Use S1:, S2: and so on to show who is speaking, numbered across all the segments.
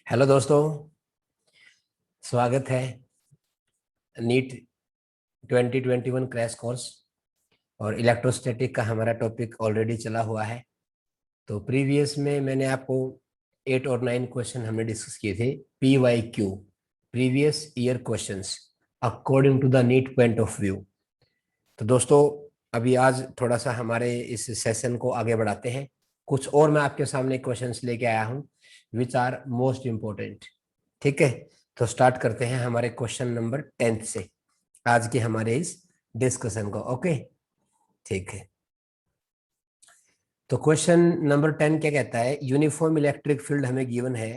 S1: Hello दोस्तों, स्वागत है नीट 2021 क्रैश कोर्स। और इलेक्ट्रोस्टैटिक का हमारा टॉपिक ऑलरेडी चला हुआ है। तो प्रीवियस में मैंने आपको 8 और 9 क्वेश्चन हमने डिस्कस किए थे। PYQ, previous year questions according to the NEET point of view. तो दोस्तों, अभी आज थोड़ा सा हमारे इस सेशन को आगे बढ़ाते हैं। कुछ और मैं आपके सामने क्वेश्चंस लेके आया हूँ विच आर मोस्ट इम्पोर्टेंट। ठीक है, तो स्टार्ट करते हैं हमारे क्वेश्चन नंबर 10 से आज के हमारे इस डिस्कशन को। ओके, ठीक है। तो क्वेश्चन नंबर 10 क्या कहता है? यूनिफॉर्म इलेक्ट्रिक फील्ड हमें गिवन है,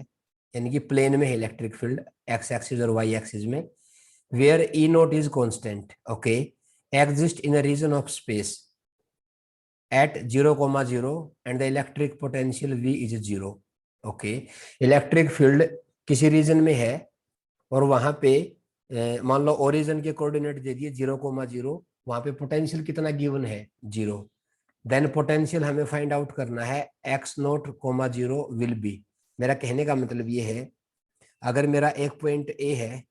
S1: यानी कि प्लेन में है इलेक्ट्रिक फील्ड, एक्स एक्सिस और वाई एक्सिस में, where E naught is constant, okay, exist in a region of space at 0,0 and the electric potential V is 0। Okay, electric field किसी region में है और वहां पे मान लो ओरिजिन के कोऑर्डिनेट दे दिए 0,0, वहां पे पोटेंशियल कितना गिवन है? 0। देन पोटेंशियल हमें फाइंड आउट करना है x0,0 विल बी। मेरा कहने का मतलब ये है, अगर मेरा एक पॉइंट ए है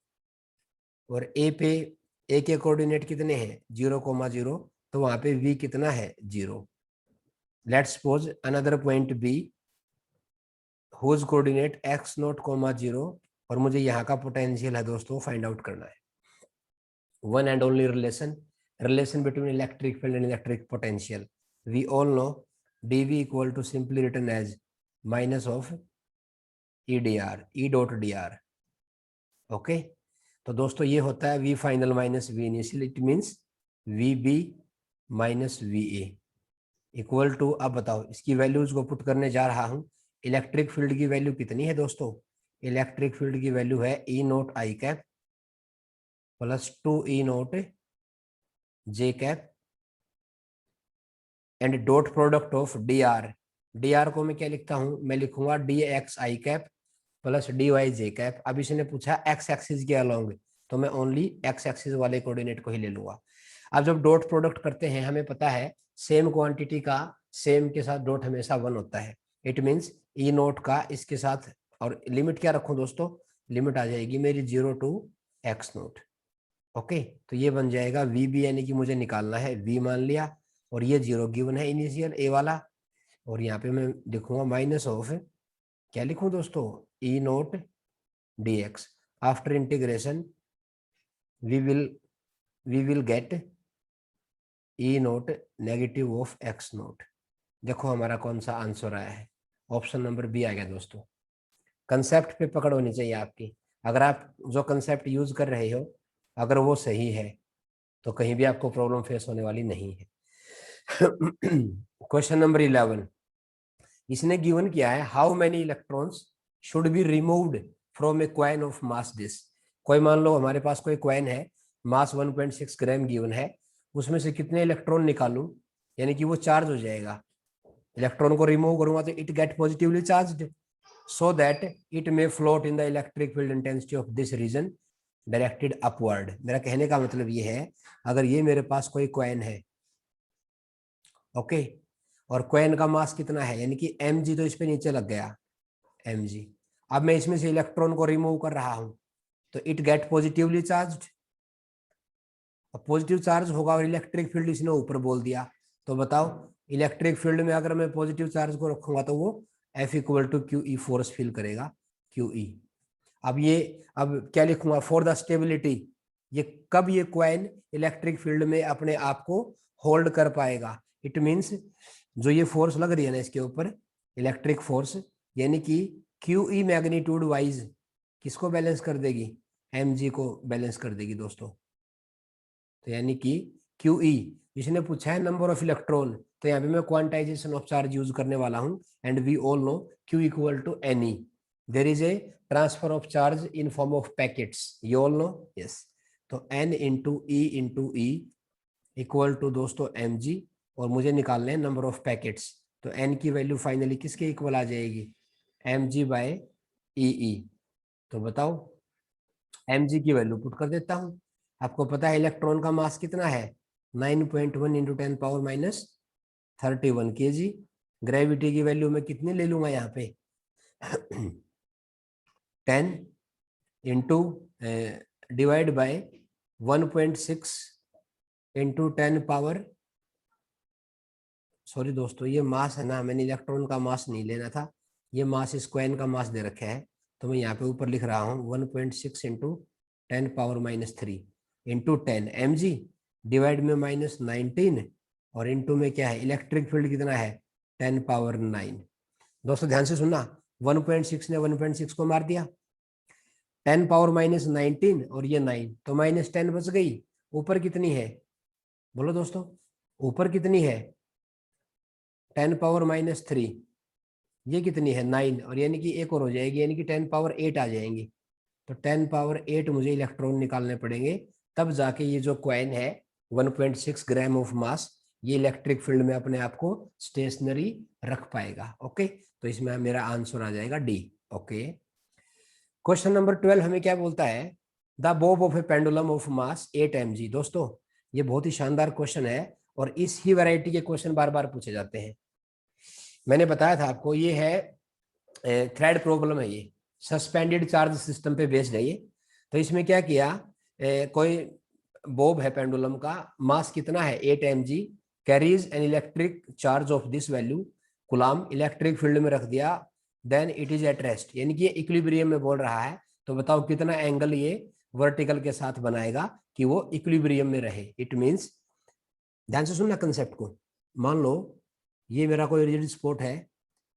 S1: और ए पे ए के कोऑर्डिनेट कितने हैं? 0,0, तो वहां पे v कितना है? 0। Let's suppose another point B whose coordinate x0,0 और मुझे यहाँ का पोटेंशियल है दोस्तों फाइंड आउट करना है। One and only relation between electric field and electric potential. We all know dv equal to simply written as minus of E d r, E dot d r. Okay, तो दोस्तों ये होता है v final minus v initial, it means vb minus va equal to, अब बताओ इसकी values को put करने जा रहा हूं। इलेक्ट्रिक फील्ड की वैल्यू कितनी है दोस्तों? इलेक्ट्रिक फील्ड की वैल्यू है E naught I cap plus 2 E naught J cap and dot product of D R. D R को मैं क्या लिखता हूं? मैं लिखूंगा D X I cap plus D Y J cap. अब इसने पूछा एक्स एक्सिस के अलोंग, तो मैं ओनली एक्स एक्सिस वाले कोऑर्डिनेट को ही ले लूंगा। अब जब डॉट प्रोडक्ट करते हैं, हमें पता है सेम क्वांटिटी का सेम के साथ डॉट हमेशा 1 होता है। इट मीन्स ई नोट का इसके साथ, और लिमिट क्या रखूं दोस्तों? लिमिट आ जाएगी मेरी 0 टू एक्स नोट। ओके, तो ये बन जाएगा वी बी, यानी कि मुझे निकालना है वी मान लिया, और ये 0 गिवन है इनिशियल ए वाला, और यहाँ पे मैं लिखूंगा माइनस ऑफ, क्या लिखूं दोस्तों? E naught D X. After integration we will get E naught negative of X naught. देखो हमारा कौन सा आंसर आया है? ऑप्शन नंबर बी आ गया दोस्तों। कंसेप्ट पे पकड़ होनी चाहिए आपकी। अगर आप जो कंसेप्ट यूज कर रहे हो अगर वो सही है तो कहीं भी आपको प्रॉब्लम फेस होने वाली नहीं है। क्वेश्चन नंबर 11, इसने गिवन किया है how many electrons should be removed from a coin of mass this. कोई मान लो हमारे पास कोई कॉइन है, मास 1.6 ग्राम गिवन है, उसमें से कितने इलेक्ट्रॉन निकालूं यानी कि वो चार्ज हो जाएगा? इलेक्ट्रॉन को रिमूव करूंगा तो it get positively charged, so that it may float in the electric field intensity of this region directed upward। मेरा कहने का मतलब ये है, अगर ये मेरे पास कोई कॉइन है, ओके, और कॉइन का मास कितना है यानी कि mg, तो इस पे नीचे लग गया mg। अब मैं इसमें से इलेक्ट्रॉन को रिमूव कर रहा हूं तो it get positively charged. Positive charge होगा और इलेक्ट्रिक फील्ड इसने ऊपर बोल दिया, तो बताओ इलेक्ट्रिक फील्ड में अगर मैं पॉजिटिव चार्ज को रखूंगा तो वो F equal to q E force feel करेगा, क्यू ई। अब क्या लिखूंगा? फॉर द स्टेबिलिटी, ये कब ये कॉइन इलेक्ट्रिक फील्ड में अपने आप को होल्ड कर पाएगा? इट मीन्स जो ये फोर्स लग रही है ना इसके ऊपर, इलेक्ट्रिक फोर्स, यानी कि क्यू ई मैग्नीट्यूड वाइज किसको बैलेंस कर देगी? mg को बैलेंस कर देगी दोस्तों। तो यानी कि क्यू ई, इसने पूछा है नंबर ऑफ इलेक्ट्रॉन, तो यहाँ पे मैं क्वांटाइजेशन ऑफ चार्ज यूज करने वाला हूं। And we all know Q equal to N E, there is a transfer of charge in form of packets, you all know, yes. तो N into E equal to दोस्तों M G, और मुझे निकालने हैं number of packets, तो N की value finally किसके equal आ जाएगी? M G by E. तो बताओ mg की वैल्यू पुट कर देता हूं। आपको पता है इलेक्ट्रॉन का मास कितना है? 9.1 into 10 power minus 31 kg। Gravity की वैल्यू में कितनी ले लूंगा यहाँ पे? 10 into divide by 1.6 into 10 power, sorry दोस्तों ये मास है ना, मैंने इलेक्ट्रॉन का मास नहीं लेना था, ये मास इस कॉइन का मास दे रखा है, तो मैं यहाँ पे ऊपर लिख रहा हूँ 1.6 into 10 power -3 into 10 mg divide में -19 और इंटू में क्या है इलेक्ट्रिक फील्ड कितना है 10 पावर 9। दोस्तों ध्यान से सुनना, 1.6 ने 1.6 को मार दिया, 10 पावर -19 और ये 9 तो -10 बच गई। ऊपर कितनी है बोलो दोस्तों, ऊपर कितनी है 10 पावर -3, ये कितनी है 9 और यानी कि एक और हो जाएगी, यानी कि 10 पावर 8 आ जाएंगी। तो 10 पावर 8 मुझे इलेक्ट्रॉन निकालने पड़ेंगे, तब जाके ये जो कॉइन है 1.6 ग्राम ऑफ मास ये इलेक्ट्रिक फील्ड में अपने आप को स्टेशनरी रख पाएगा। ओके, तो इसमें मेरा आंसर आ जाएगा डी। ओके, क्वेश्चन नंबर 12 हमें क्या बोलता है, the Bob of A pendulum of mass 8 mg। दोस्तों ये बहुत ही शानदार क्वेश्चन है और इस ही वैरायटी के क्वेश्चन बार बार पूछे जाते हैं। मैंने बताया था आपको ये है थ्रेड प्रॉब्लम है, ये सस्पेंडेड चार्ज सिस्टम पे बेस्ड है ये। तो इसमें क्या किया, कोई बॉब है पेंडुलम का, मास कितना है 8 mg, carries an electric charge of this value coulomb, electric field में रख दिया, then it is at rest, यानी कि इक्विलिब्रियम में बोल रहा है। तो बताओ कितना एंगल ये वर्टिकल के साथ बनाएगा कि वो इक्विलिब्रियम में रहे। इट मींस, ध्यान से सुनना कंसेप्ट को, मान लो ये मेरा कोई रिजिड स्पॉट है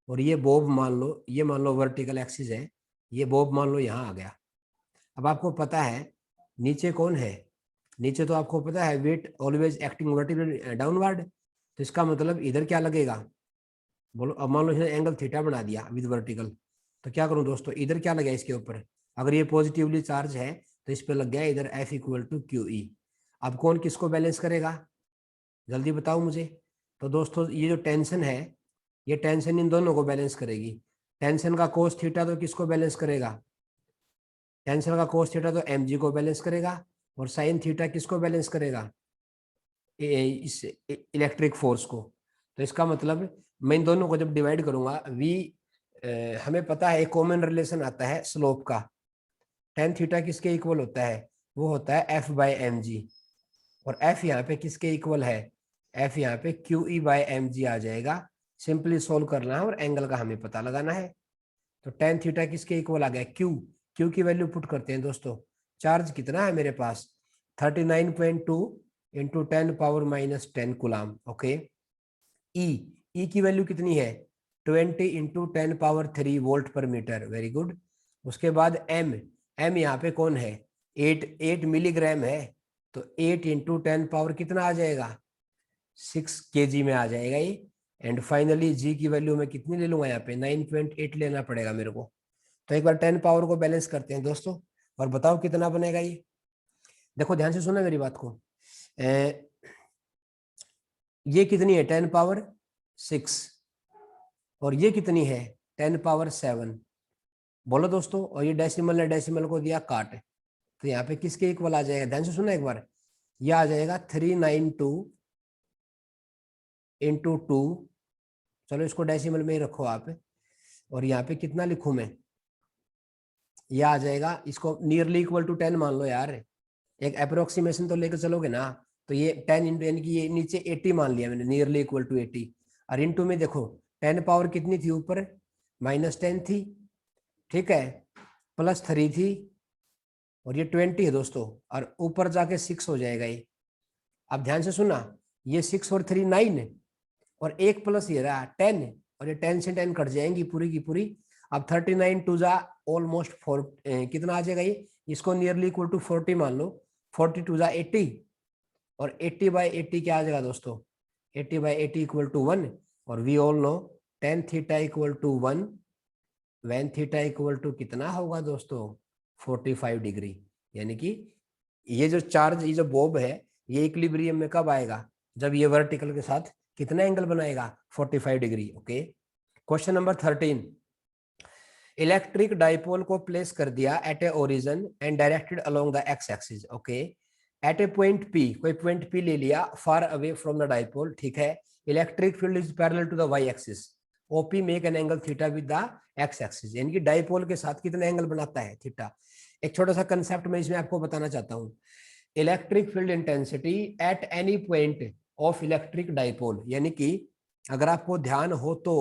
S1: और ये बॉब मान लो वर्टिकल एक्सिस है, ये बॉब मान लो यहाँ आ गया। अब आपको पता है नीचे कौन है, नीचे तो आपको पता है weight always acting vertical downward, तो इसका मतलब इधर क्या लगेगा बोलो। अब मान लो इसने एंगल थीटा बना दिया विद वर्टिकल, तो क्या करूं दोस्तों, इधर क्या लगे इसके ऊपर, अगर ये पॉजिटिवली चार्ज है तो इस पे लग गया इधर F = QE। अब कौन किसको बैलेंस करेगा जल्दी बताओ मुझे। तो दोस्तों ये जो टेंशन है, ये टेंशन इन दोनों को बैलेंस करेगी। टेंशन का कोस थीटा तो किसको बैलेंस करेगा, टेंशन का कोस थीटा तो mg को बैलेंस करेगा, और साइन थीटा किसको बैलेंस करेगा, इस इलेक्ट्रिक फोर्स को। तो इसका मतलब मैं इन दोनों को जब डिवाइड करूंगा v, हमें पता है एक कॉमन रिलेशन आता है स्लोप का, टेन थीटा किसके इक्वल होता है, वो होता है F/mg, और F यहाँ पे किसके इक्वल है, F यहाँ पे QE/mg आ जाएगा। सिंपली सोल्व करना है और एंगल का हमें पता लगाना है। तो टेन थीटा किसके इक्वल आ गया, Q की वैल्यू पुट करते हैं दोस्तों। चार्ज कितना है मेरे पास 39.2 इंटू 10 पावर -10 कूलम। ओके, ई की वैल्यू कितनी है 20 इंटू 10 पावर 3 वोल्ट पर मीटर, वेरी गुड। उसके बाद एम यहाँ पे कौन है 8 मिलीग्राम है, तो 8 इंटू 10 पावर कितना आ जाएगा 6 kg में आ जाएगा ये। एंड फाइनली जी की वैल्यू मैं कितनी ले लूंगा यहाँ पे 9.8 लेना पड़ेगा मेरे को। तो एक बार 10 पावर को बैलेंस करते हैं दोस्तों, और बताओ कितना बनेगा ये। देखो ध्यान से सुना मेरी बात को, ये कितनी है 10 पावर 6 और ये कितनी है 10 पावर 7, बोलो दोस्तों। और ये डेसिमल ने डेसिमल को दिया काट, तो यहाँ पे किसके इक्वल आ जाएगा, ध्यान से सुना एक बार, ये आ जाएगा 392 इंटू 2, चलो इसको डेसिमल में ही रखो आप, और यहाँ पे कितना लिखूं मैं, ये आ जाएगा, इसको नियरली इक्वल टू 10 मान लो यार, एक अप्रोक्सीमेशन तो लेकर चलोगे ना। तो ये 10 इंटू यानी कि ये नीचे 80 मान लिया मैंने, नियरली इक्वल टू 80, और इंटू में देखो 10 पावर कितनी थी ऊपर -10 थी, ठीक है, +3 थी, और ये 20 है दोस्तों, और ऊपर जाके 6 हो जाएगा ये। अब ध्यान से सुना, ये 6 और 3 9, और एक प्लस ये रहा 10, और ये 10 से 10 कट जाएंगी पूरी की पूरी। अब 39 टू जा ऑलमोस्ट 4 कितना आ जाएगा ये, इसको नियरली इक्वल टू 40 मान लो, 40 टू जा 80, और 80/80 क्या आ जाएगा दोस्तों, 80/80 = 1, और we all know tan theta = 1 when theta = कितना होगा दोस्तों 45 डिग्री। यानी कि ये जो चार्ज, ये जो बॉब है, ये इक्विलिब्रियम में कब आएगा, जब ये वर्टिकल के साथ कितना एंगल बनाएगा 45 degree. Okay, question number 13, electric dipole को प्लेस कर दिया at a origin and directed along the x axis. Okay, at a point P, कोई पॉइंट पी ले लिया far away from the dipole, ठीक है, electric field is parallel to the y axis. OP make an angle theta with the x axis, यानी कि dipole के साथ कितना एंगल बनाता है थीटा। एक छोटा सा कंसेप्ट मैं इसमें आपको बताना चाहता हूँ। Electric field intensity at any point of electric dipole, यानी कि अगर आपको ध्यान हो तो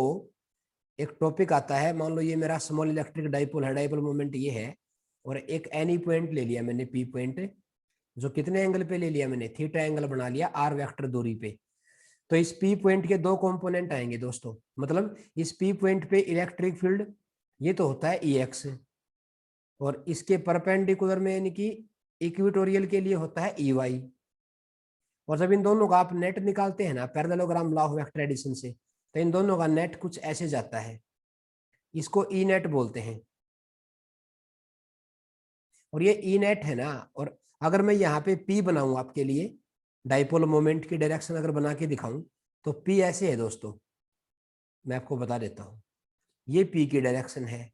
S1: एक टॉपिक आता है, मान लो ये मेरा स्मॉल इलेक्ट्रिक डाइपोल है, डाइपोल मोमेंट ये है, और एक एनी पॉइंट ले लिया मैंने पी पॉइंट, जो कितने एंगल पे ले लिया मैंने, थीटा एंगल बना लिया आर वेक्टर दूरी पे। तो इस पी पॉइंट के दो कंपोनेंट आएंगे दोस्तों, मतलब इस पी पॉइंट पे इलेक्ट्रिक फील्ड ये तो होता है ई एक्स, और इसके परपेंडिकुलर में यानी कि इक्वेटोरियल के लिए होता है ई वाई। और जब इन दोनों का आप नेट निकालते हैं ना parallelogram law of vector addition से, तो इन दोनों का नेट कुछ ऐसे जाता है, इसको ई नेट बोलते हैं। और ये ई नेट है ना, और अगर मैं यहाँ पे पी बनाऊं आपके लिए, डाइपोल मोमेंट की डायरेक्शन अगर बना के दिखाऊं, तो पी ऐसे है दोस्तों, मैं आपको बता देता हूं, ये पी की डायरेक्शन है,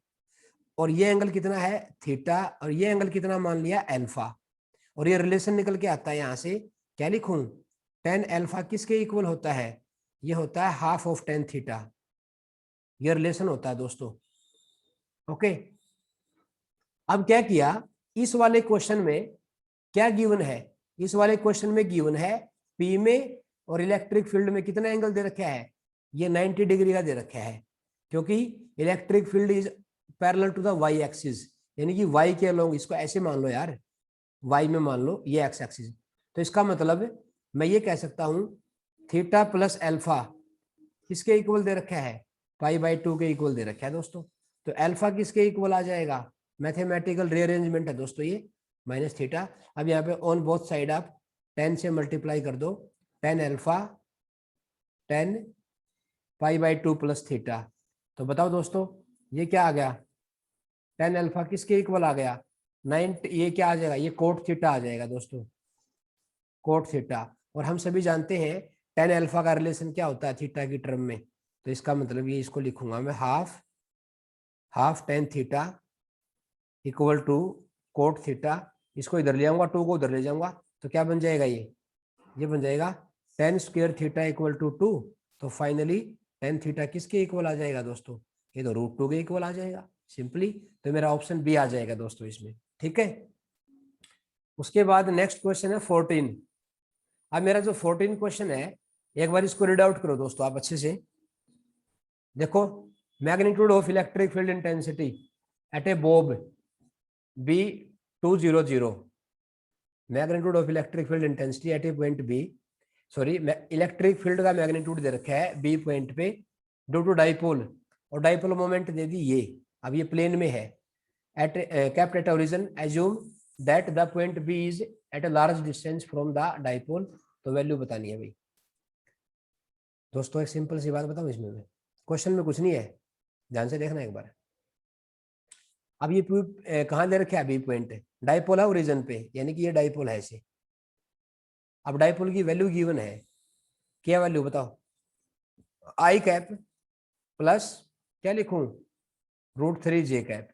S1: और ये एंगल कितना है थीटा, और ये एंगल कितना मान लिया अल्फा, और ये रिलेशन निकल के आता है यहाँ से, क्या लिखूं, टेन अल्फा किसके इक्वल होता है, ये होता है हाफ ऑफ टेन थीटा, ये रिलेशन होता है दोस्तों। ओके, अब क्या किया, इस वाले क्वेश्चन में क्या गिवन है, इस वाले क्वेश्चन में गिवन है पी में और इलेक्ट्रिक फील्ड में कितना एंगल दे रखा है, ये 90 डिग्री का दे रखा है, क्योंकि electric field is parallel to the y axis, यानी कि वाई के अलोंग, इसको ऐसे मान लो यार, वाई में मान लो ये एक्स एक्सिस, तो इसका मतलब मैं ये कह सकता हूं थीटा प्लस अल्फा किसके इक्वल दे रखा है, पाई बाई 2 के इक्वल दे रखा है दोस्तों। तो अल्फा किसके इक्वल आ जाएगा, मैथमेटिकल रीअरेंजमेंट है दोस्तों ये, माइनस थीटा। अब यहाँ पे ऑन बोथ साइड आप 10 से मल्टीप्लाई कर दो, 10 alpha 10 pi by 2 plus theta, तो बताओ दोस्तों ये क्या आ गया, 10 अल्फा किसके इक्वल आ गया 9, ये क्या आ जाएगा, ये कोट थीटा आ जाएगा दोस्तों, कोट थीटा। और हम सभी जानते हैं 10 अल्फा का रिलेशन क्या होता है थीटा की टर्म में, तो इसका मतलब ये, इसको लिखूंगा मैं half 10 theta equal to cot theta, इसको इधर ले आऊंगा, 2 को उधर ले जाऊंगा, तो क्या बन जाएगा ये बन जाएगा 10 स्क्वायर थीटा इक्वल टू 2। तो फाइनली 10 थीटा किसके इक्वल आ जाएगा दोस्तों, ये तो √2 के इक्वल आ जाएगा सिंपली, तो मेरा ऑप्शन बी आ जाएगा दोस्तों इसमें, ठीक है। उसके बाद नेक्स्ट क्वेश्चन है 14। अब मेरा जो 14 क्वेश्चन है, एक बार इसको रीड आउट करो दोस्तों आप अच्छे से, देखो, magnitude of electric field intensity at a bob B200, magnitude of electric field intensity at a point B, sorry electric field का मैग्नीट्यूड दे रखा है बी पॉइंट पे ड्यू टू डाइपोल, और डाइपोल मोमेंट दे दी ये, अब ये प्लेन में है, at kept at origin, assume that the point B is at a large distance from the dipole, तो वैल्यू बतानी है भाई दोस्तों। एक सिंपल सी बात बताऊं इसमें, क्वेश्चन में कुछ नहीं है, ध्यान से देखना एक बार। अब ये कहाँ दे रखे है बी पॉइंट, डाइपोल है ओरिजिन पे, यानी कि ये डाइपोल है ऐसे। अब डाइपोल की वैल्यू गिवन है, क्या वैल्यू बताओ, आई कैप प्लस क्या लिखूं √3 j कैप,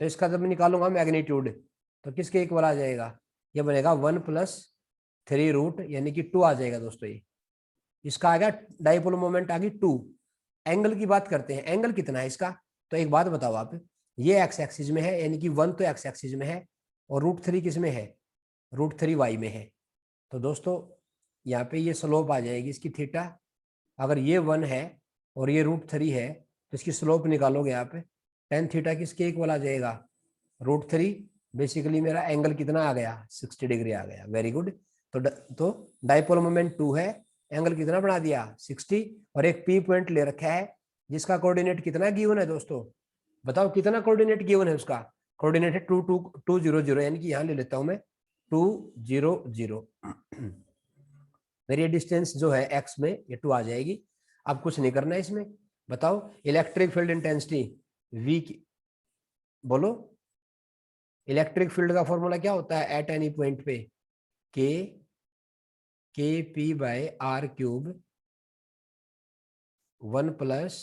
S1: तो इसका जब मैं निकालूंगा मैग्नीट्यूड, तो किसके इक्वल आ जाएगा, ये बनेगा 1 + 3 रूट, यानी कि 2 आ जाएगा दोस्तों ये, इसका आ गया डाइपोल मोमेंट आ गई 2। एंगल की बात करते हैं, एंगल कितना है इसका, तो एक बात बताओ आप, ये एक्स एक्सिस में है, यानी कि 1 तो एक्स एक्सिस में है, और √3 किस में है, √3 वाई में है, तो दोस्तों यहाँ पे ये स्लोप आ जाएगी इसकी थीटा, अगर ये 1 है और ये √3 है, तो इसकी स्लोप निकालोगे आप, tan थीटा किसके इक्वल आ जाएगा, √3, बेसिकली मेरा एंगल कितना आ गया 60 डिग्री आ गया, वेरी गुड। तो डाइपोल मोमेंट 2 है, एंगल कितना बना दिया 60, और एक पी पॉइंट ले रखा है जिसका कोऑर्डिनेट कितना गिवन है दोस्तों, बताओ कितना कोऑर्डिनेट गिवन है उसका, कोऑर्डिनेट है 2 यानी कि यहाँ ले लेता हूं मैं 200, मेरी डिस्टेंस जो है एक्स में ये 2 आ जाएगी। अब कुछ नहीं करना है इसमें, बताओ इलेक्ट्रिक फील्ड इंटेंसिटी V की, बोलो इलेक्ट्रिक फील्ड का फॉर्मूला क्या होता है एट एनी पॉइंट पे, k p by r cube 1 +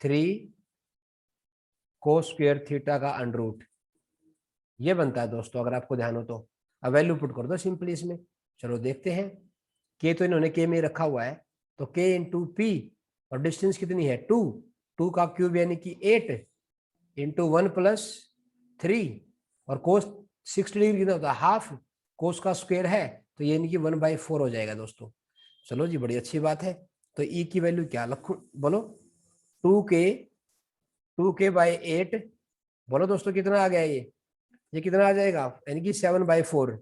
S1: 3 cos square theta का √, ये बनता है दोस्तों अगर आपको ध्यान हो तो। अब वैल्यू पुट कर दो सिंपली इसमें, चलो देखते हैं, के तो इन्होंने के में रखा हुआ है, तो के इंटू पी और डिस्टेंस कितनी है 2, 2 का क्यूब यानी कि 8 इंटू 1 प्लस 3, और कोस 60 डिग्री कितना होता है हाफ, कोस का स्क्वायर है तो ये यानी कि 1/4 हो जाएगा दोस्तों। चलो जी बड़ी अच्छी बात है। तो ई की वैल्यू क्या रखूं बोलो, 2k/8, बोलो दोस्तों कितना आ गया ये कितना आ जाएगा, यानी कि 7/4,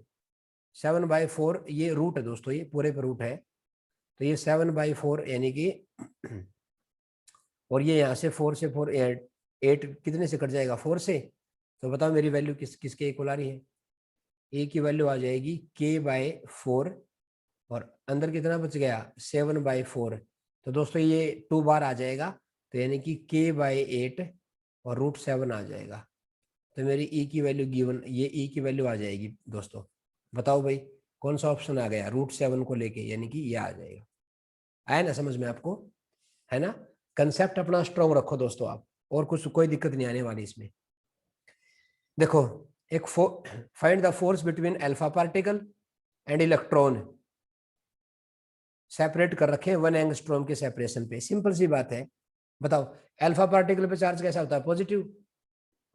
S1: 7/4 ये रूट है दोस्तों, ये पूरे पे रूट है, तो ये 7/4 यानी कि और ये यहाँ से 4 से 4 8 कितने से कट जाएगा 4 से, तो बताओ मेरी वैल्यू किसके इक्वल आ रही है, ए की वैल्यू आ जाएगी k/4 और अंदर कितना बच गया 7/4, तो दोस्तों ये 2 बार आ जाएगा, तो यानी कि k/8 और √7 आ जाएगा। तो मेरी ई की वैल्यू गिवन, ये ई की वैल्यू आ जाएगी दोस्तों। बताओ भाई कौन सा ऑप्शन आ गया √7 को लेके, यानी कि ये आ जाएगा। आया ना समझ में आपको, है ना। कंसेप्ट अपना स्ट्रॉन्ग रखो दोस्तों आप, और कुछ कोई दिक्कत नहीं आने वाली इसमें। देखो एक find the force between alpha particle and electron, separate कर रखे हैं 1 एंगस्ट्रॉम के सेपरेशन पे। सिंपल सी बात है, बताओ अल्फा पार्टिकल पे चार्ज कैसा होता है पॉजिटिव,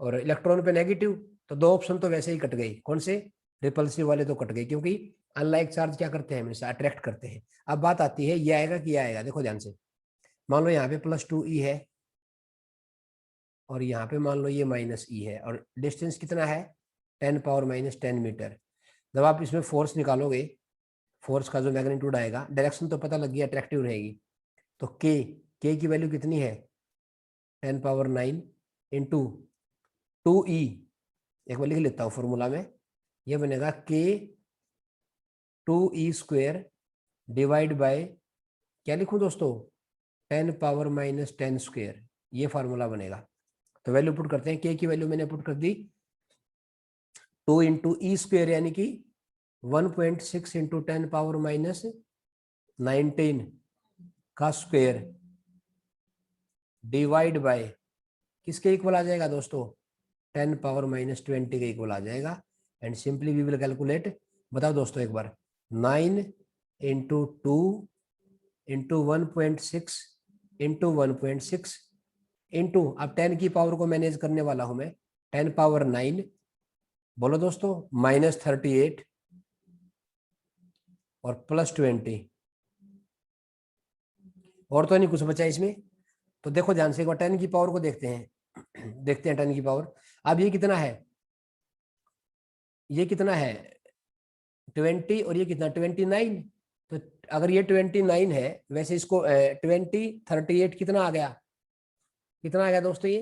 S1: और इलेक्ट्रॉन पे नेगेटिव, तो दो ऑप्शन तो वैसे ही कट गई, कौन से रिपल्सिव वाले तो कट गए, क्योंकि अनलाइक चार्ज क्या करते हैं हमेशा अट्रैक्ट करते हैं। अब बात आती है ये आएगा कि ये आएगा, देखो ध्यान से, मान लो यहाँ पे +2e है और यहाँ पे मान लो ये -e है, और डिस्टेंस कितना है 10⁻⁻10 मीटर। जब आप इसमें फोर्स निकालोगे, फोर्स का जो मैग्नीट्यूड आएगा, डायरेक्शन तो पता लग गया अट्रैक्टिव रहेगी, तो के की वैल्यू कितनी है 10⁻9 इंटू 2e, एक बार लिख लेता हूँ फॉर्मूला में, ये बनेगा k2e² डिवाइड बाय क्या लिखूं दोस्तों 10⁻⁻10², ये फार्मूला बनेगा। तो वैल्यू पुट करते हैं, के की वैल्यू मैंने पुट कर दी 2 इंटू e² यानी कि 1.6 इंटू 10⁻⁻19 का स्क्वायर डिवाइड बाय किसके इक्वल आ जाएगा दोस्तों 10⁻⁻20 के इक्वल आ जाएगा। And simply we will calculate, बताओ दोस्तों एक बार 9 इंटू 2 इंटू 1.6 इंटू 1.6 इंटू, अब 10 की पावर को मैनेज करने वाला हूं मैं, 10⁻9, बोलो दोस्तों -38 और +20, और तो नहीं कुछ बचा इसमें। तो देखो ध्यान से एक बार 10 की पावर को देखते हैं देखते हैं 10 की पावर। अब ये कितना है, ये कितना है 20 और ये कितना 29, तो अगर ये 29 है, वैसे इसको 38 कितना आ गया, कितना आ गया दोस्तों ये,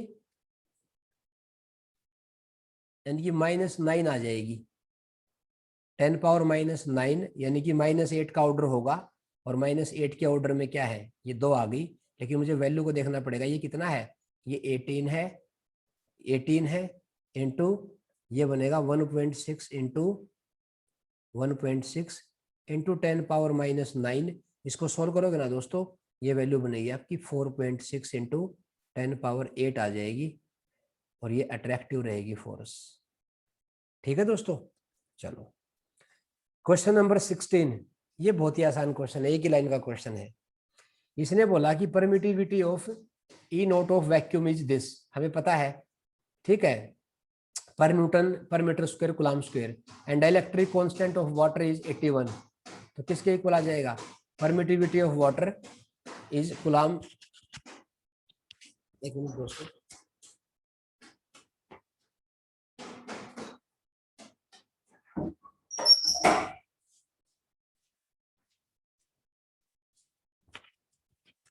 S1: यानी कि -9 आ जाएगी, 10⁻⁻9 यानी कि -8 का ऑर्डर होगा, और -8 के ऑर्डर में क्या है ये 2 आ गई, लेकिन मुझे वैल्यू को देखना पड़ेगा ये कितना है, ये 18 है इंटू ये बनेगा 1.6 इंटू 1.6 इंटू 10⁻⁻9, इसको सोल्व करोगे ना दोस्तों, ये वैल्यू बनेगी आपकी 4.6 इंटू 10⁻8 आ जाएगी, और ये अट्रैक्टिव रहेगी फोर्स। ठीक है दोस्तों, चलो क्वेश्चन नंबर 16, ये बहुत ही आसान क्वेश्चन है, एक ही लाइन का क्वेश्चन है। इसने बोला कि permittivity of E naught of vacuum is this, हमें पता है, ठीक है, per newton per metre square coulomb square, and electric constant of water is 81, तो किसके इक्वल आ जाएगा, permittivity of water is coulomb, एक मिनट दोस्तों,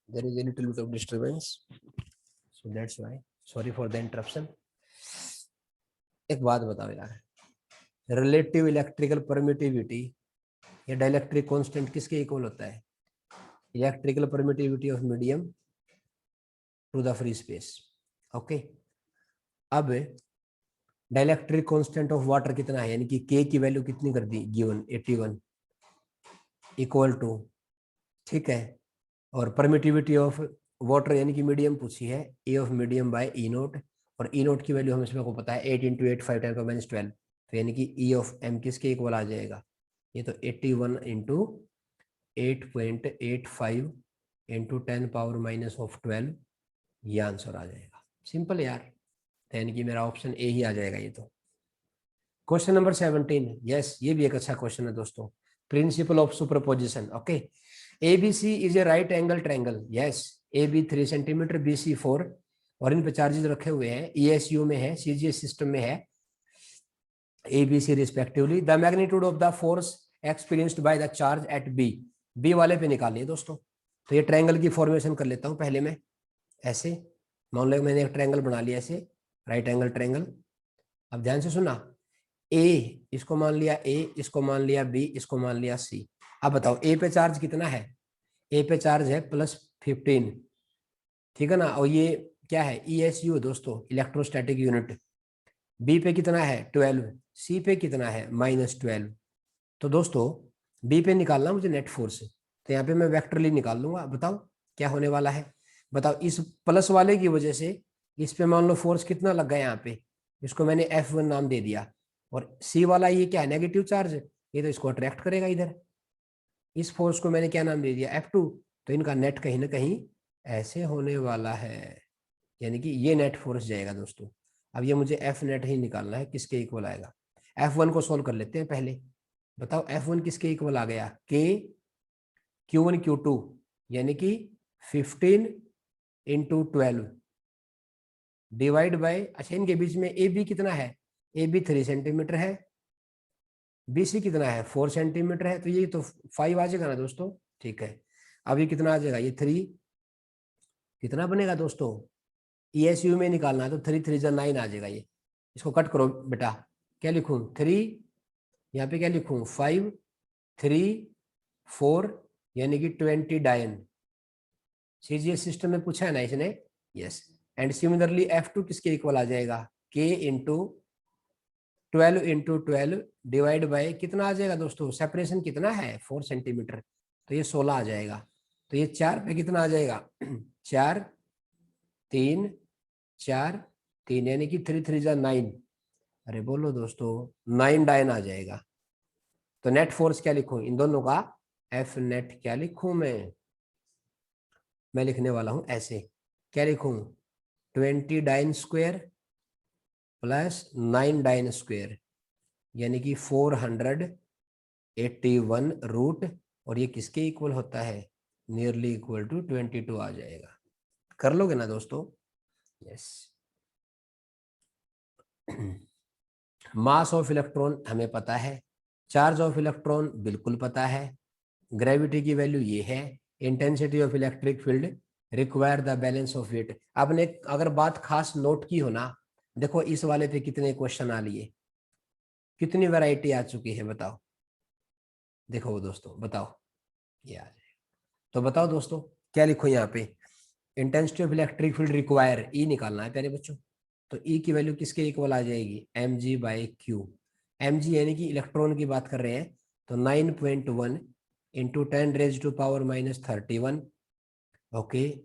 S1: there is a little bit of disturbance, so that's why sorry for the interruption। एक बात बताओ यार, रिलेटिव इलेक्ट्रिकल परमिटिविटी या डाइलेक्ट्रिक कांस्टेंट किसके इक्वल होता है, electrical permittivity of medium to the free space. Okay, अब डाइलेक्ट्रिक कांस्टेंट ऑफ वाटर कितना है, यानी कि के की वैल्यू कितनी कर दी गिवन 81 इक्वल टू, ठीक है, और परमिटिविटी ऑफ वाटर यानी कि मीडियम पूछी है, A of medium by E naught, और ई नोट की वैल्यू हमें इसमें को पता है 8 इंटू 8 5 10⁻12, तो यानी कि ई ऑफ एम किसके इक्वल आ जाएगा, ये तो 81 इंटू 8.85 इंटू 10⁻⁻12, ये आंसर आ जाएगा। सिंपल यार, यानी कि मेरा ऑप्शन ए ही आ जाएगा ये तो। क्वेश्चन नंबर 17, यस ये भी एक अच्छा क्वेश्चन है दोस्तों। Principle of superposition, okay. ABC is a right angle triangle, yes. AB 3 centimetre, BC 4, और इन पे चार्जेस रखे हुए हैं, ESU में है, CGS सिस्टम में है, ABC respectively. The magnitude of the force experienced by the charge at B वाले पे निकालिए दोस्तों। तो ये ट्रायंगल की फॉर्मेशन कर लेता हूँ पहले मैं, ऐसे मान लो मैंने एक ट्रायंगल बना लिया ऐसे, राइट एंगल ट्रायंगल। अब ध्यान से सुना, ए इसको मान लिया ए, इसको मान लिया बी, इसको मान लिया सी। अब बताओ ए पे चार्ज कितना है? ए पे चार्ज है +15, ठीक है ना। और ये क्या है? ESU दोस्तों, इलेक्ट्रोस्टैटिक यूनिट। बी पे कितना है? 12। सी पे कितना है? -12। तो दोस्तों बी पे निकालना मुझे नेट फोर्स, तो यहाँ पे मैं वेक्टरली निकाल लूंगा। बताओ क्या होने वाला है? बताओ इस प्लस वाले की वजह से इस पे मान लो फोर्स कितना लग गया यहाँ पे, इसको मैंने F1 नाम दे दिया। और सी वाला ये क्या है? नेगेटिव चार्ज, ये तो इसको अट्रैक्ट करेगा इधर। इस फोर्स को मैंने क्या नाम दे दिया? F2। तो इनका नेट कहीं ना कहीं ऐसे होने वाला है, यानी कि ये नेट फोर्स जाएगा दोस्तों। अब ये मुझे F नेट ही निकालना है, किसके इक्वल आएगा। F1 को सोल्व कर लेते हैं पहले। बताओ F1 किसके इक्वल आ गया? K Q1 Q2, यानी कि 15 × 12 डिवाइड बाय, अच्छा इनके बीच में AB कितना है? AB 3 सेंटीमीटर है, BC कितना है? 4 सेंटीमीटर है, तो ये तो 5 आ जाएगा ना दोस्तों, ठीक है। अब ये कितना आ जाएगा? ये 3 कितना बनेगा दोस्तों? ESU में निकालना है तो 3 3 जा 9 आ जाएगा ये। इसको कट करो बेटा, क्या लिखूं? 3, यहाँ पे क्या लिखूं? 5 3 4, यानी कि 20 डायन। CGS सिस्टम में पूछा है ना इसने, यस। एंड सिमिलरली F2 किसके इक्वल आ जाएगा? K × 12 × 12 डिवाइड बाय कितना आ जाएगा दोस्तों? सेपरेशन कितना है? 4 सेंटीमीटर, तो ये 16 आ जाएगा। तो ये 4 पे कितना आ जाएगा? 4 3 4 3, यानी कि 3 3 जा 9। अरे बोलो दोस्तों, 9 डायन आ जाएगा। तो नेट फोर्स क्या लिखूं इन दोनों का? F नेट क्या लिखूं मैं लिखने वाला हूं ऐसे, क्या लिखूं? 20 dyne square plus 9 dyne square, यानी कि 481 रूट, और ये किसके इक्वल होता है? नियरली इक्वल टू 22 आ जाएगा। कर लोगे ना दोस्तों? यस। मास ऑफ इलेक्ट्रॉन हमें पता है, चार्ज ऑफ इलेक्ट्रॉन बिल्कुल पता है, ग्रेविटी की वैल्यू ये है, intensity of electric field require the balance of weight. आपने अगर बात खास नोट की हो ना, देखो इस वाले पे कितने क्वेश्चन आ लिए, कितनी वैरायटी आ चुकी है बताओ। देखो दोस्तों बताओ, ये आ जाएगा। तो बताओ दोस्तों क्या लिखो यहाँ पे? Intensity of electric field require, E निकालना है प्यारे बच्चों। तो ई की वैल्यू किसके इक्वल आ जाएगी? mg/q। mg यानी कि इलेक्ट्रॉन की बात कर रहे हैं, तो 9.1 × 10⁻⁻31। ओके,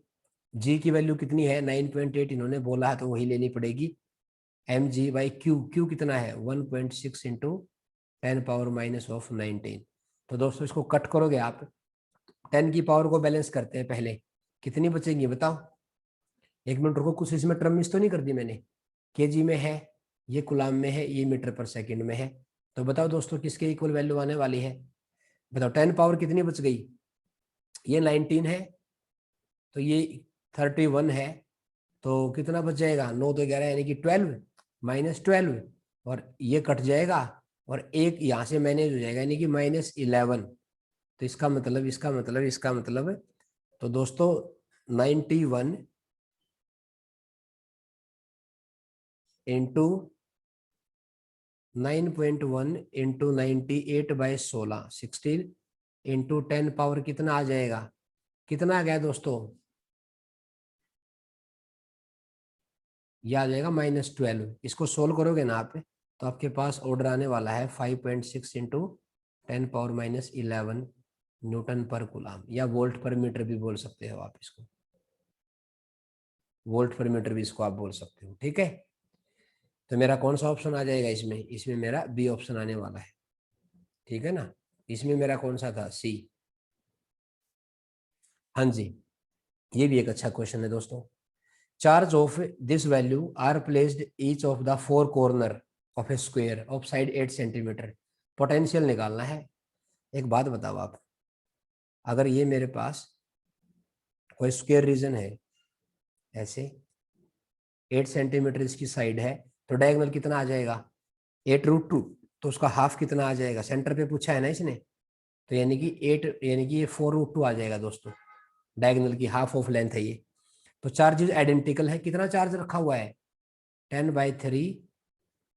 S1: जी की वैल्यू कितनी है? 9.8 इन्होंने बोला है तो वही लेनी पड़ेगी। mg/q, q कितना है? 1.6 × 10⁻⁻19। तो दोस्तों इसको कट करोगे आप, 10 की पावर को बैलेंस करते हैं पहले, कितनी बचेंगी बताओ? एक मिनट रुको, कुछ इसमें टर्म मिस तो नहीं कर दी मैंने? केजी में है, ये कुलाम में है, ये मीटर पर सेकंड में है। तो बताओ दोस्तों किसके इक्वल वैल्यू आने वाली है? बताओ 10 पावर कितनी बच गई? ये 19 है, तो ये 31 है, तो कितना बच जाएगा? 9 तो 11, यानी कि 12 -12, और ये कट जाएगा, और एक यहाँ से मैनेज हो जाएगा, यानी कि -11। तो इसका मतलब तो दोस्तों 91 इंटू 9.1 इंटू 98/16, 16 इंटू 10 पावर कितना आ जाएगा? कितना आ गया दोस्तों? यह आ जाएगा -12। इसको सोल्व करोगे ना आप, तो आपके पास ऑर्डर आने वाला है 5.6 इंटू 10⁻11 न्यूटन पर कूलम, या वोल्ट पर मीटर भी बोल सकते हो आप इसको, वोल्ट पर मीटर भी इसको आप बोल सकते हो, ठीक है। तो मेरा कौन सा ऑप्शन आ जाएगा इसमें? इसमें मेरा बी ऑप्शन आने वाला है, ठीक है ना। इसमें मेरा कौन सा था? सी। हाँ जी, ये भी एक अच्छा क्वेश्चन है दोस्तों। Charge of this value are placed each of the four corner of a square of side 8 centimetre. Potential निकालना है। एक बात बताओ आप, अगर ये मेरे पास कोई स्क्वायर रीजन है, ऐसे 8 सेंटीमीटर इसकी साइड है, तो डायगोनल कितना आ जाएगा 8√2, तो उसका हाफ कितना आ जाएगा, सेंटर पे पूछा है ना इसने, तो यानी कि 8 यानी कि ये 4√2 आ जाएगा दोस्तों। डायगोनल की हाफ ऑफ लेंथ है ये। तो चार्जेस आइडेंटिकल है, कितना चार्ज रखा हुआ है 10/3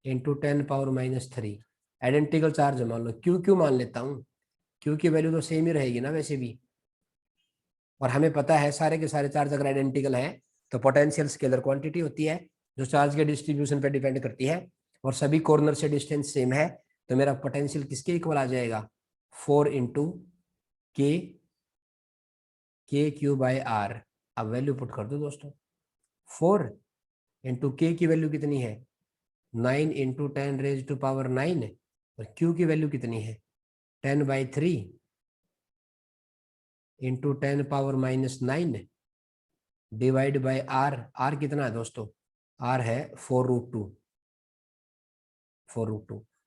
S1: इंटू 10⁻³ आइडेंटिकल चार्ज मान लो। क्यों मान लेता हूँ, क्यू की वैल्यू तो सेम ही रहेगी ना वैसे भी, और हमें पता है सारे के सारे चार्ज अगर आइडेंटिकल हैं तो पोटेंशियल स्केलर क्वांटिटी होती है जो चार्ज के डिस्ट्रीब्यूशन पे डिपेंड करती है, और सभी कॉर्नर से डिस्टेंस सेम है, तो मेरा पोटेंशियल किसके इक्वल आ जाएगा 4 इंटू Q/R। अब वैल्यू पुट कर दो दोस्तों, 4 इंटू के की वैल्यू कितनी है 9 इंटू 10⁻⁹ और Q की वैल्यू कितनी है 10/3 into 10⁻⁹ divide by R। R कितना है दोस्तों, R है 4√2।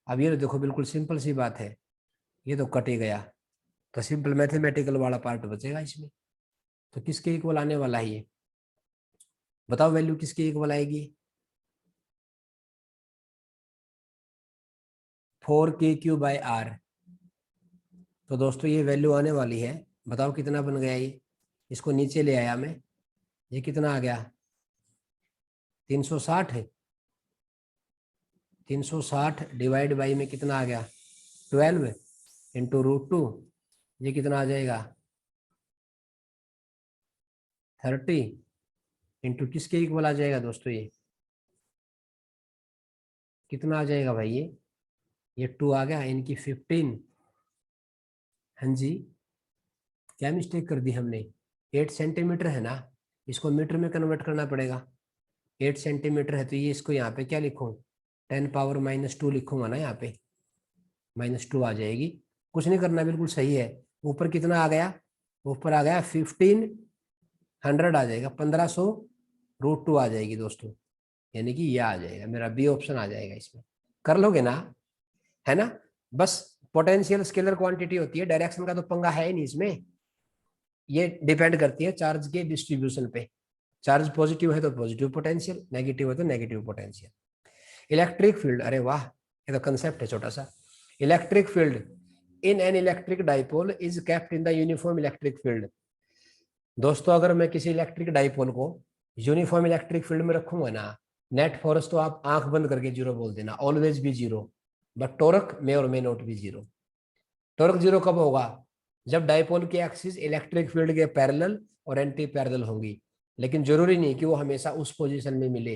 S1: अब ये तो देखो बिल्कुल सिंपल सी बात है, ये तो कट ही गया, तो सिंपल मैथमेटिकल वाला पार्ट बचेगा इसमें। तो किसके इक्वल आने वाला है ये बताओ, वैल्यू किसके इक्वल आएगी 4KQ/R। तो दोस्तों ये वैल्यू आने वाली है, बताओ कितना बन गया ये, इसको नीचे ले आया मैं, ये कितना आ गया 360 है, 360 डिवाइड बाई में कितना आ गया 12 इंटू √2, ये कितना आ जाएगा 30 इंटू किसके इक्वल आ जाएगा दोस्तों, ये कितना आ जाएगा भाई, ये 2 आ गया, इनकी 15। हाँ जी, क्या मिस्टेक कर दी हमने, 8 सेंटीमीटर है ना, इसको मीटर में कन्वर्ट करना पड़ेगा। 8 सेंटीमीटर है तो ये इसको यहाँ पे क्या लिखूं 10⁻⁻² लिखूंगा ना, यहाँ पे -2 आ जाएगी। कुछ नहीं करना, बिल्कुल सही है। ऊपर कितना आ गया, ऊपर आ गया 1500 आ जाएगा, 1500√2 आ जाएगी दोस्तों, यानी कि यह आ जाएगा मेरा बी ऑप्शन आ जाएगा इसमें। कर लोगे ना, है ना। बस पोटेंशियल स्केलर क्वांटिटी होती है, डायरेक्शन का तो पंगा है ही नहीं इसमें, ये डिपेंड करती है चार्ज के डिस्ट्रीब्यूशन पे। चार्ज पॉजिटिव है तो पॉजिटिव पोटेंशियल, नेगेटिव है तो नेगेटिव पोटेंशियल। इलेक्ट्रिक फील्ड, अरे वाह, ये तो कंसेप्ट है छोटा सा। Electric field in an electric dipole is kept in the uniform electric field. दोस्तों अगर मैं किसी इलेक्ट्रिक डाइपोल को यूनिफॉर्म इलेक्ट्रिक फील्ड में रखूंगा ना, नेट फोर्स तो आप आंख बंद करके जीरो बोल देना, ऑलवेज भी जीरो, बट टॉर्क मे और मे नॉट भी जीरो। टॉर्क जीरो कब होगा, जब डाइपोल की एक्सिस इलेक्ट्रिक फील्ड के पैरेलल और एंटी पैरेलल होंगी, लेकिन जरूरी नहीं कि वो हमेशा उस पोजीशन में मिले,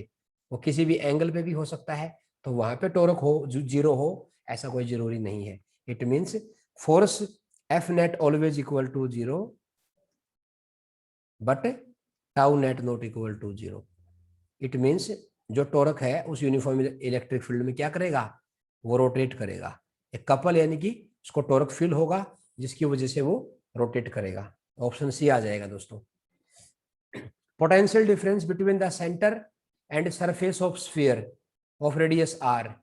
S1: वो किसी भी एंगल पे भी हो सकता है, तो वहां पे टॉर्क हो जीरो हो ऐसा कोई जरूरी नहीं है। It means force F net always equal to zero but tau net not equal to zero. It means जो टॉर्क है उस यूनिफॉर्म इलेक्ट्रिक फील्ड में क्या करेगा, वो रोटेट करेगा। एक कपल यानी कि उसको टॉर्क फील होगा जिसकी वजह से वो रोटेट करेगा। ऑप्शन सी आ जाएगा दोस्तों। Potential difference between the centre and surface of sphere of radius R,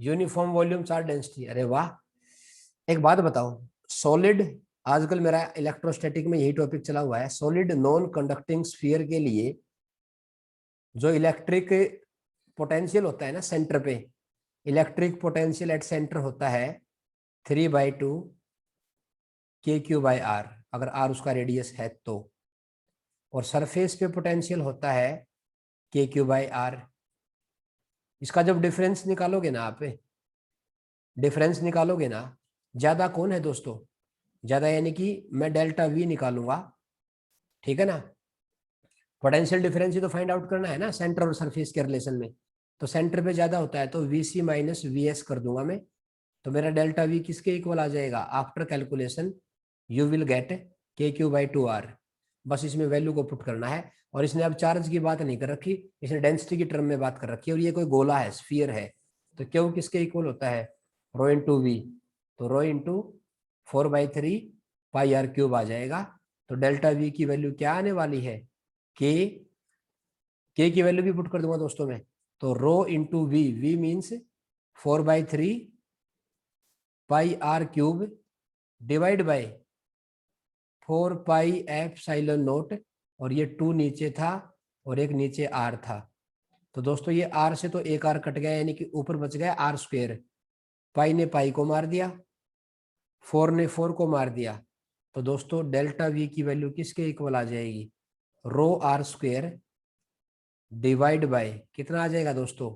S1: uniform volume charge density. अरे वाह, एक बात बताओ, सॉलिड, आजकल मेरा इलेक्ट्रोस्टैटिक में यही टॉपिक चला हुआ है, सॉलिड नॉन कंडक्टिंग स्फीयर के लिए जो इलेक्ट्रिक पोटेंशियल होता है ना सेंटर पे, इलेक्ट्रिक पोटेंशियल एट सेंटर होता है 3/2 KQ/R, अगर R उसका रेडियस है तो, और सरफेस पे पोटेंशियल होता है KQ/R। इसका जब डिफरेंस निकालोगे ना आप, डिफरेंस निकालोगे ना, ज्यादा कौन है दोस्तों, ज्यादा यानी कि मैं डेल्टा V निकालूंगा, ठीक है ना। पोटेंशियल डिफरेंस ही तो फाइंड आउट करना है ना सेंटर और सरफेस के रिलेशन में, तो सेंटर पे ज्यादा होता है तो VC माइनस VS कर दूंगा मैं, तो मेरा डेल्टा V किसके इक्वल आ जाएगा, after calculation you will get KQ/2R। बस इसमें वैल्यू को पुट करना है, और इसने अब चार्ज की बात नहीं कर रखी, इसने डेंसिटी की टर्म में बात कर रखी है, और ये कोई गोला है, स्फीयर है, तो क्यों किसके इक्वल होता है ρ × V, तो ρ × 4/3 πr³ आ जाएगा। तो डेल्टा वी की वैल्यू क्या आने वाली है, के की वैल्यू भी पुट कर दूंगा दोस्तों मैं, तो rho into V, V means 4/3 pi R cube divide by 4 pi epsilon naught, और ये 2 नीचे था और एक नीचे आर था। तो दोस्तों ये आर से तो एक आर कट गया, यानी कि ऊपर बच गया आर स्क्वेयर, पाई ने पाई को मार दिया, 4 ने 4 को मार दिया। तो दोस्तों डेल्टा वी की वैल्यू किसके इक्वल आ जाएगी, रो आर स्क्वेयर डिवाइड बाय कितना आ जाएगा दोस्तों,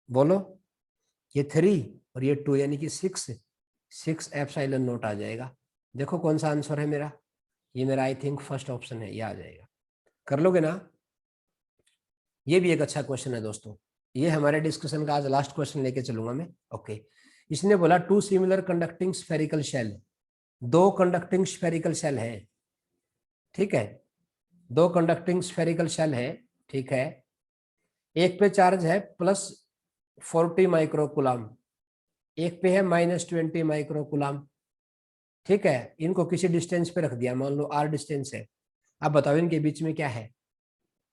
S1: बोलो, ये 3 और ये 2 यानी कि 6 एप्सिलॉन नोट आ जाएगा। देखो कौन सा आंसर है मेरा, ये मेरा आई थिंक फर्स्ट ऑप्शन है, ये आ जाएगा। कर लोगे ना, ये भी एक अच्छा क्वेश्चन है दोस्तों। ये हमारे डिस्कशन का आज लास्ट क्वेश्चन लेके चलूंगा मैं। ओके, इसने बोला 2 similar conducting spherical shell, 2 conducting spherical shell है, ठीक है, 2 कंडक्टिंग स्फेरिकल शेल है, ठीक है। एक पे चार्ज है +40 माइक्रोकुलाम, एक पे है -20 माइक्रोकुलाम, ठीक है। इनको किसी डिस्टेंस पे रख दिया, मान लो r डिस्टेंस है। अब बताओ इनके बीच में क्या है,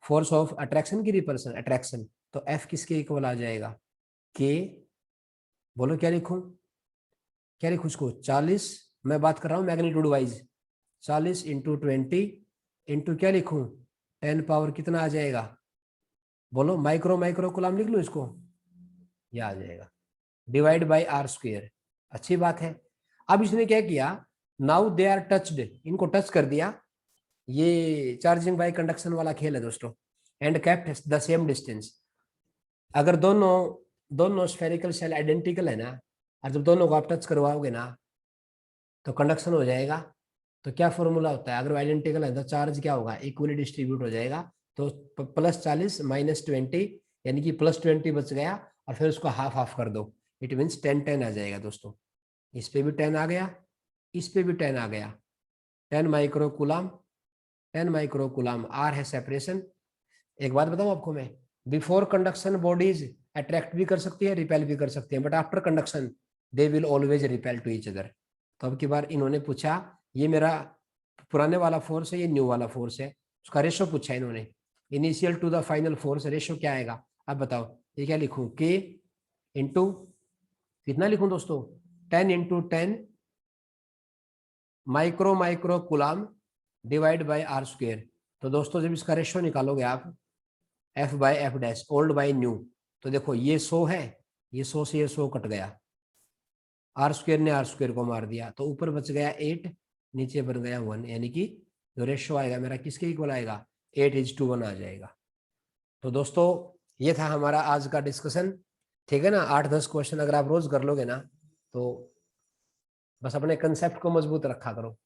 S1: फोर्स ऑफ अट्रैक्शन की रिपल्सन, अट्रैक्शन। तो F किसके इक्वल आ जाएगा, K, बोलो क्या लिखूं, क्या लिखूं इसको, 40, मैं बात कर रहा हूं मैग्नीट्यूड वाइज, 40 इंटू 20 इंटू क्या लिखूं, 10 पावर कितना आ जाएगा, बोलो, माइक्रोकुलाम लिख लूं इसको, ये आ जाएगा, डिवाइड बाय आर स्क्वेयर। अच्छी बात है। अब इसने क्या किया, नाउ दे आर टच्ड, इनको टच कर दिया, ये चार्जिंग बाय कंडक्शन वाला खेल है दोस्तों, and kept the same distance. अगर दोनों दोनों स्फेरिकल शेल आइडेंटिकल है ना, और जब दोनों को आप टच करवाओगे ना तो कंडक्शन हो जाएगा। तो क्या फॉर्मूला होता है, अगर वो आइडेंटिकल है तो चार्ज क्या होगा, इक्वली डिस्ट्रीब्यूट हो जाएगा। तो +40 -20 यानी कि +20 बच गया, और फिर उसको हाफ हाफ कर दो, इट मीन्स 10 आ जाएगा दोस्तों। इस पे भी 10 आ गया, इस पे भी 10 आ गया, 10 माइक्रोकुलाम, 10 माइक्रोकुलाम, आर है सेपरेशन। एक बात बताऊं आपको मैं, बिफोर कंडक्शन बॉडीज अट्रैक्ट भी कर सकती है, रिपेल भी कर सकती है, but after conduction they will always repel to each other. तो अब की बार इन्होंने पूछा, ये मेरा पुराने वाला फोर्स है, ये न्यू वाला फोर्स है, उसका रेशो पूछा इन्होंने, initial to the final force ratio क्या आएगा। अब बताओ ये क्या लिखूं, के इंटू कितना लिखूं दोस्तों, 10 into 10 microcoulomb divide by R square. तो दोस्तों जब इसका रेशो निकालोगे आप, F/F' ओल्ड बाय न्यू, तो देखो ये 100 है, ये 100 से ये 100 कट गया, आर स्क्वेयर ने आर स्क्वेयर को मार दिया, तो ऊपर बच गया 8, नीचे बन गया 1, यानी कि जो रेशो आएगा मेरा किसके इक्वल आएगा, 8:1 आ जाएगा। तो दोस्तों ये था हमारा आज का डिस्कशन, ठीक है ना। 8-10 क्वेश्चन अगर आप रोज कर लोगे ना, तो बस अपने कंसेप्ट को मजबूत रखा करो,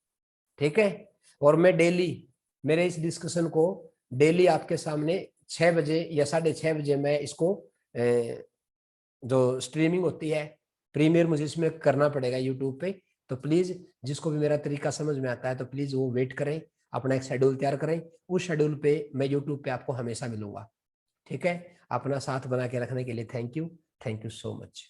S1: ठीक है। और मैं डेली मेरे इस डिस्कशन को डेली आपके सामने 6 बजे या 6:30 बजे मैं इसको जो स्ट्रीमिंग होती है प्रीमियर मुझे इसमें करना पड़ेगा यूट्यूब पे। तो प्लीज जिसको भी मेरा तरीका समझ में आता है तो प्लीज वो वेट करें, अपना एक शेड्यूल तैयार करें, उस शेड्यूल पे मैं यूट्यूब पे आपको हमेशा मिलूंगा, ठीक है। अपना साथ बना के रखने के लिए थैंक यू सो मच।